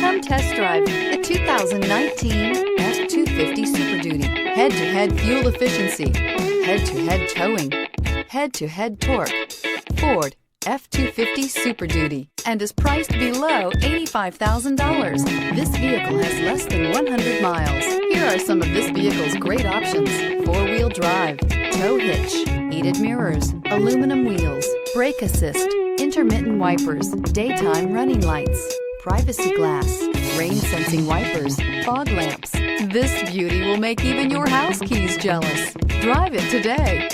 Come test drive the 2019 F-250 Super Duty. Head-to-head fuel efficiency, head-to-head towing, head-to-head torque. Ford F-250 Super Duty, and is priced below $85,000. This vehicle has less than 100 miles. Here are some of this vehicle's great options: four-wheel drive, tow hitch, heated mirrors, aluminum wheels, brake assist, intermittent wipers, daytime running lights, privacy glass, rain-sensing wipers, fog lamps. This beauty will make even your house keys jealous. Drive it today.